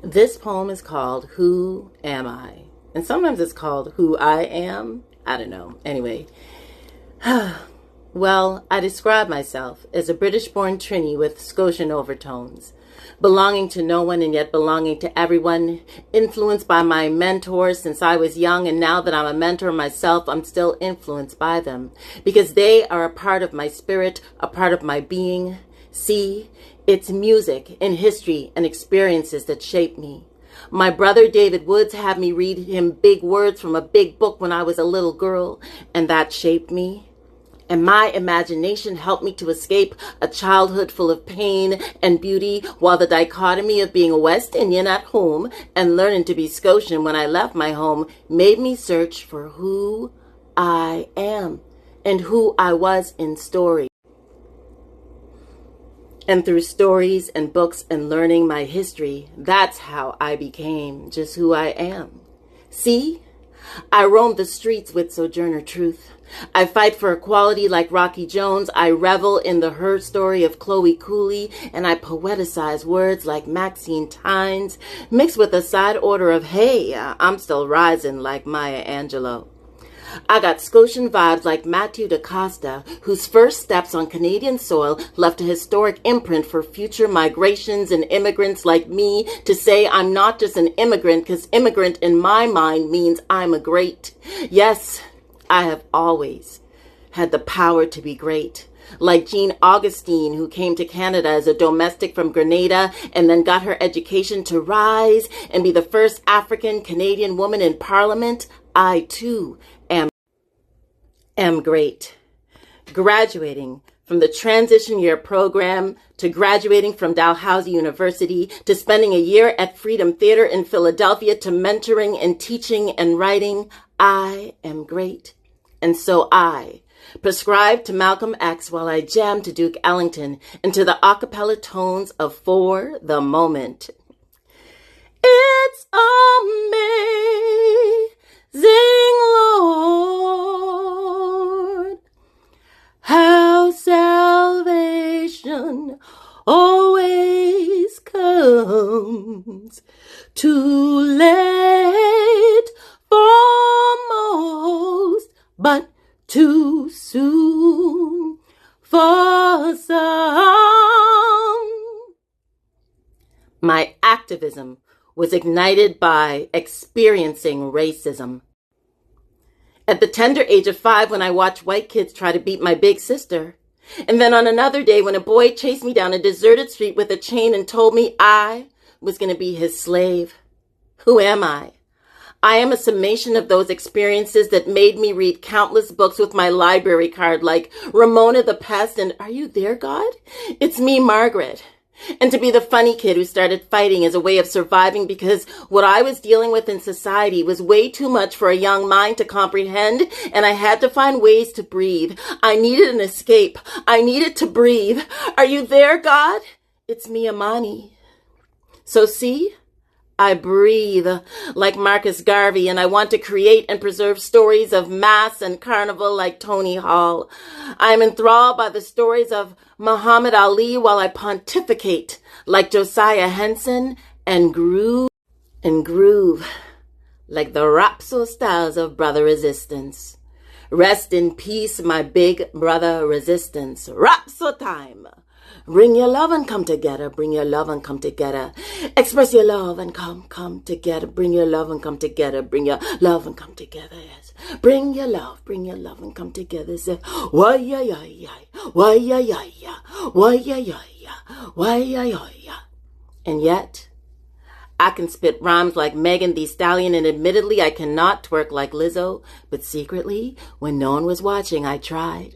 This poem is called Who Am I? And sometimes it's called Who I Am. I don't know. Anyway. Well, I describe myself as a British-born Trini with Scotian overtones, belonging to no one and yet belonging to everyone, influenced by my mentors since I was young, and now that I'm a mentor myself, I'm still influenced by them, because they are a part of my spirit, a part of my being. See, it's music and history and experiences that shape me. My brother David Woods had me read him big words from a big book when I was a little girl, and that shaped me. And my imagination helped me to escape a childhood full of pain and beauty, while the dichotomy of being a West Indian at home and learning to be Scotian when I left my home made me search for who I am and who I was in story. And through stories and books and learning my history, that's how I became just who I am. See? I roam the streets with Sojourner Truth. I fight for equality like Rocky Jones. I revel in the her story of Chloe Cooley, and I poeticize words like Maxine Tynes, mixed with a side order of, hey, I'm still rising like Maya Angelou. I got Scotian vibes like Matthew DaCosta, whose first steps on Canadian soil left a historic imprint for future migrations and immigrants like me to say I'm not just an immigrant, because immigrant in my mind means I'm a great. Yes, I have always had the power to be great. Like Jean Augustine, who came to Canada as a domestic from Grenada and then got her education to rise and be the first African Canadian woman in Parliament, I too am great. Graduating from the transition year program to graduating from Dalhousie University to spending a year at Freedom Theater in Philadelphia to mentoring and teaching and writing, I am great. And so I prescribed to Malcolm X while I jammed to Duke Ellington into the a cappella tones of For the Moment. It's amazing, Lord, how salvation always comes too late for most, but too soon for some. My activism was ignited by experiencing racism. At the tender age of 5, when I watched white kids try to beat my big sister. And then on another day when a boy chased me down a deserted street with a chain and told me I was going to be his slave. Who am I? I am a summation of those experiences that made me read countless books with my library card like Ramona the Pest and Are You There, God? It's me, Margaret. And to be the funny kid who started fighting as a way of surviving because what I was dealing with in society was way too much for a young mind to comprehend, and I had to find ways to breathe. I needed an escape. I needed to breathe. Are you there, God? It's me, Amani. So see? I breathe like Marcus Garvey, and I want to create and preserve stories of mass and carnival like Tony Hall. I am enthralled by the stories of Muhammad Ali while I pontificate like Josiah Henson and groove like the Rhapsody styles of Brother Resistance. Rest in peace, my big brother Resistance. Rhapsody time. Bring your love and come together. Bring your love and come together. Express your love and come together. Bring your love and come together. Bring your love and come together. Yes. Bring your love and come together. Say, why ya ya ya, why ya ya ya, why ya ya ya, why ya ya ya. And yet, I can spit rhymes like Megan Thee Stallion, and admittedly I cannot twerk like Lizzo, but secretly, when no one was watching, I tried.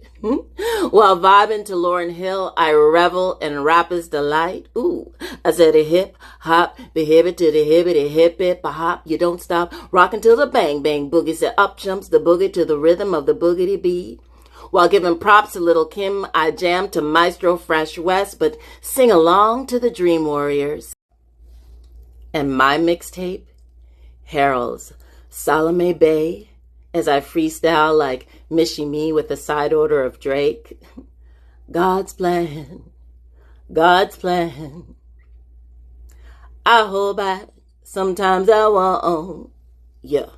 While vibing to Lauryn Hill, I revel in rapper's delight. Ooh, I said a hip hop, the hip to the hip a hop. You don't stop rocking till the bang bang boogie. Said up jumps the boogie to the rhythm of the boogity beat. While giving props to Little Kim, I jam to Maestro Fresh West, but sing along to the Dream Warriors. And my mixtape heralds Salome Bay as I freestyle like Mishi Me with a side order of Drake. God's plan, God's plan. I hold back sometimes I won't. Yeah.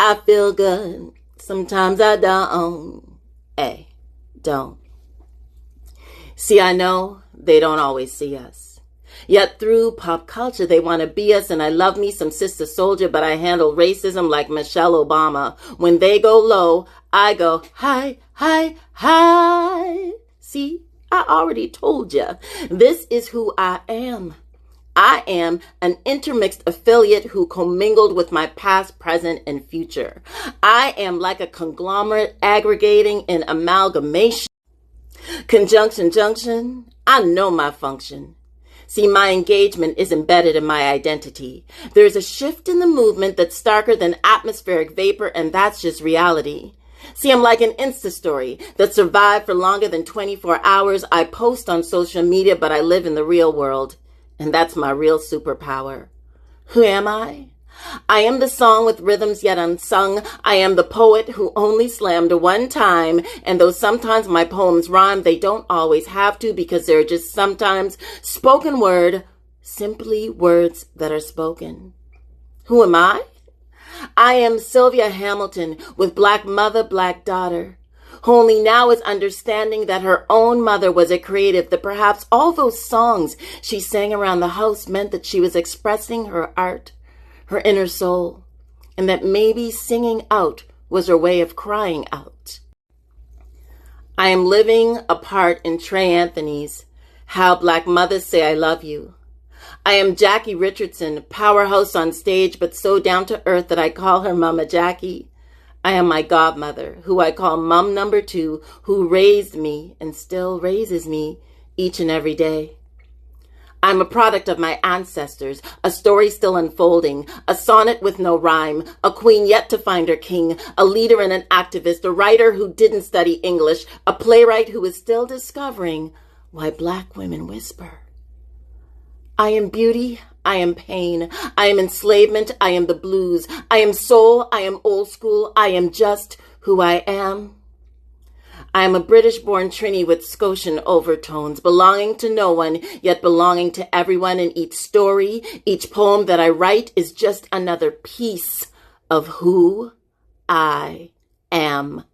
I feel good, sometimes I don't. Hey, don't. See, I know they don't always see us. Yet through pop culture, they want to be us, and I love me some Sister Soldier, but I handle racism like Michelle Obama. When they go low, I go high, high, high. See, I already told ya. This is who I am. I am an intermixed affiliate who commingled with my past, present, and future. I am like a conglomerate aggregating in amalgamation. Conjunction, junction, I know my function. See, my engagement is embedded in my identity. There's a shift in the movement that's starker than atmospheric vapor, and that's just reality. See, I'm like an Insta story that survived for longer than 24 hours. I post on social media, but I live in the real world. And that's my real superpower. Who am I? I am the song with rhythms yet unsung. I am the poet who only slammed one time. And though sometimes my poems rhyme, they don't always have to, because they're just sometimes spoken word, simply words that are spoken. Who am I? I am Sylvia Hamilton with black mother, black daughter, who only now is understanding that her own mother was a creative, that perhaps all those songs she sang around the house meant that she was expressing her art, her inner soul, and that maybe singing out was her way of crying out. I am living a part in Trey Anthony's How Black Mothers Say I Love You. I am Jackie Richardson, powerhouse on stage, but so down to earth that I call her Mama Jackie. I am my godmother, who I call Mum Number 2, who raised me and still raises me each and every day. I'm a product of my ancestors, a story still unfolding, a sonnet with no rhyme, a queen yet to find her king, a leader and an activist, a writer who didn't study English, a playwright who is still discovering why black women whisper. I am beauty, I am pain, I am enslavement, I am the blues, I am soul, I am old school, I am just who I am. I am a British-born Trini with Scotian overtones, belonging to no one, yet belonging to everyone, and each story, each poem that I write is just another piece of who I am.